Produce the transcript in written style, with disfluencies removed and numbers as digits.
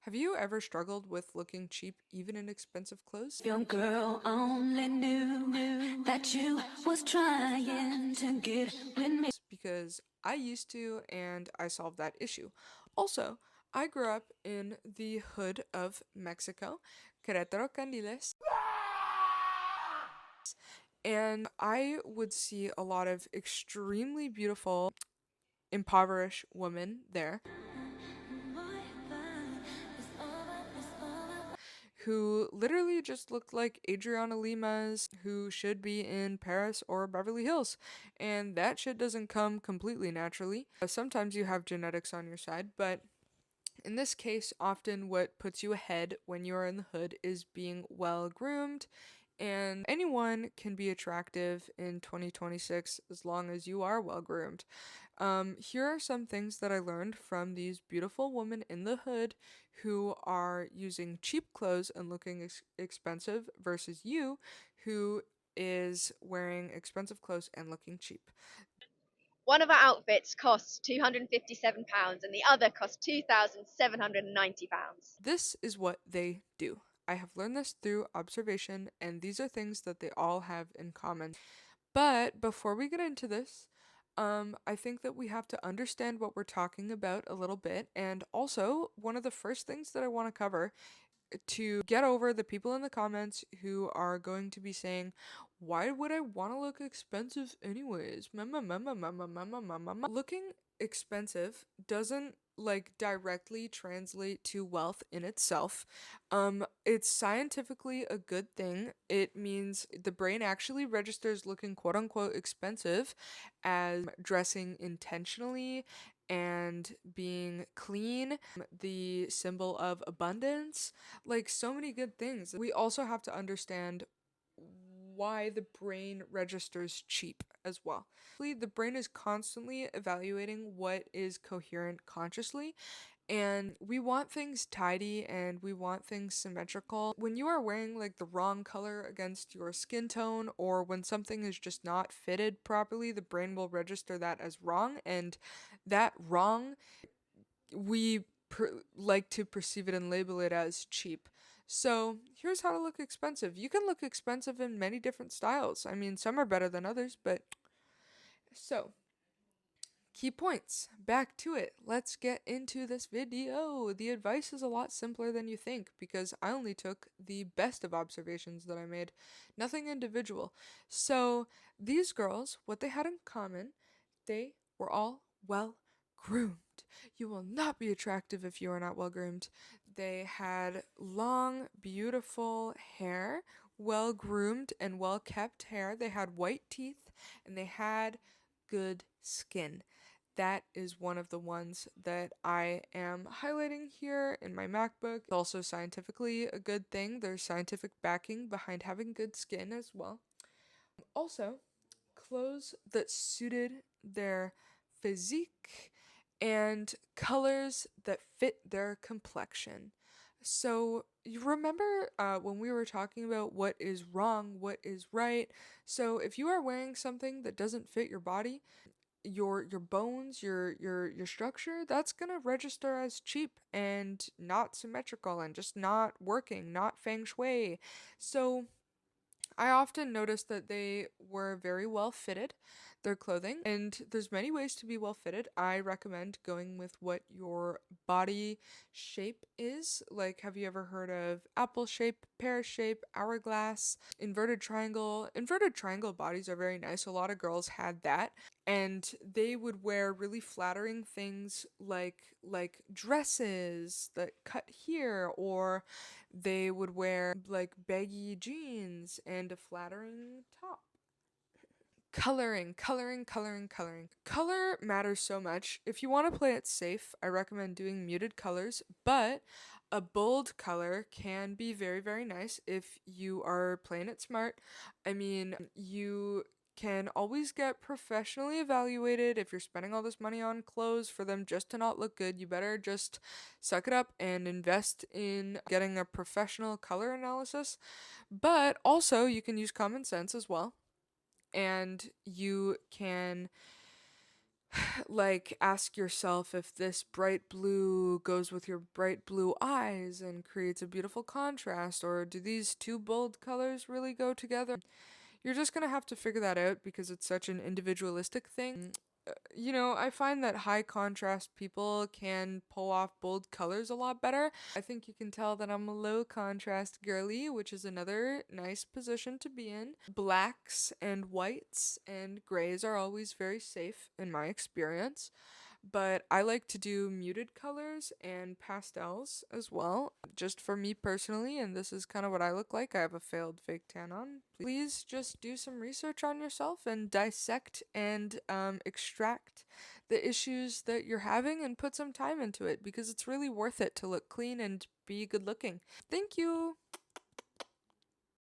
Have you ever struggled with looking cheap even in expensive clothes? Your girl only knew that you was trying to get with me. Because I used to and I solved that issue. Also, I grew up in the hood of Mexico, Querétaro, Candiles, and I would see a lot of extremely beautiful, impoverished women there who literally just looked like Adriana Limas, who should be in Paris or Beverly Hills. And that shit doesn't come completely naturally. Sometimes you have genetics on your side, but in this case, often what puts you ahead when you are in the hood is being well groomed, and anyone can be attractive in 2026 as long as you are well groomed. Here are some things that I learned from these beautiful women in the hood who are using cheap clothes and looking expensive versus you who is wearing expensive clothes and looking cheap. One of our outfits costs £257 and the other costs £2,790. This is what they do. I have learned this through observation, and these are things that they all have in common. But before we get into this, I think that we have to understand what we're talking about a little bit. And also, one of the first things that I want to cover to get over the people in the comments who are going to be saying, why would I want to look expensive anyways? Mama, mama, mama, mama, mama, mama. Looking expensive doesn't like directly translate to wealth in itself. It's scientifically a good thing. It means the brain actually registers looking quote unquote expensive as dressing intentionally and being clean, the symbol of abundance, like so many good things. We also have to understand why the brain registers cheap as well. The brain is constantly evaluating what is coherent consciously, and we want things tidy and we want things symmetrical. When you are wearing like the wrong color against your skin tone, or when something is just not fitted properly, the brain will register that as wrong, and that wrong we like to perceive it and label it as cheap. So here's how to look expensive. You can look expensive in many different styles. I mean, some are better than others, but so key points. Back to it. Let's get into this video. The advice is a lot simpler than you think because I only took the best of observations that I made, nothing individual. So these girls, what they had in common, they were all well groomed. You will not be attractive if you are not well groomed. They had long, beautiful hair, well groomed and well kept hair. They had white teeth and they had good skin. That is one of the ones that I am highlighting here in my MacBook. It's also scientifically a good thing. There's scientific backing behind having good skin as well. Also, clothes that suited their physique and colors that fit their complexion. So, you remember when we were talking about what is wrong, what is right? So, if you are wearing something that doesn't fit your body, your bones, your structure, that's gonna register as cheap and not symmetrical and just not working, not feng shui. So I often noticed that they were very well fitted, their clothing, and there's many ways to be well fitted. I recommend going with what your body shape is. Like, have you ever heard of apple shape, pear shape, hourglass, inverted triangle? Inverted triangle bodies are very nice. A lot of girls had that, and they would wear really flattering things like dresses that cut here, or they would wear like baggy jeans and a flattering top. Coloring. Color matters so much. If you want to play it safe, I recommend doing muted colors, but a bold color can be very, very nice if you are playing it smart. I mean, you can always get professionally evaluated. If you're spending all this money on clothes for them just to not look good, you better just suck it up and invest in getting a professional color analysis. But also, you can use common sense as well, and you can Like, ask yourself if this bright blue goes with your bright blue eyes and creates a beautiful contrast, or do these two bold colors really go together? You're just gonna have to figure that out because it's such an individualistic thing. I find that high contrast people can pull off bold colors a lot better. I think you can tell that I'm a low contrast girly, which is another nice position to be in. Blacks and whites and grays are always very safe in my experience, but I like to do muted colors and pastels as well, just for me personally, and this is kind of what I look like. I have a failed fake tan on. Please just do some research on yourself and dissect and extract the issues that you're having and put some time into it because it's really worth it to look clean and be good looking. Thank you!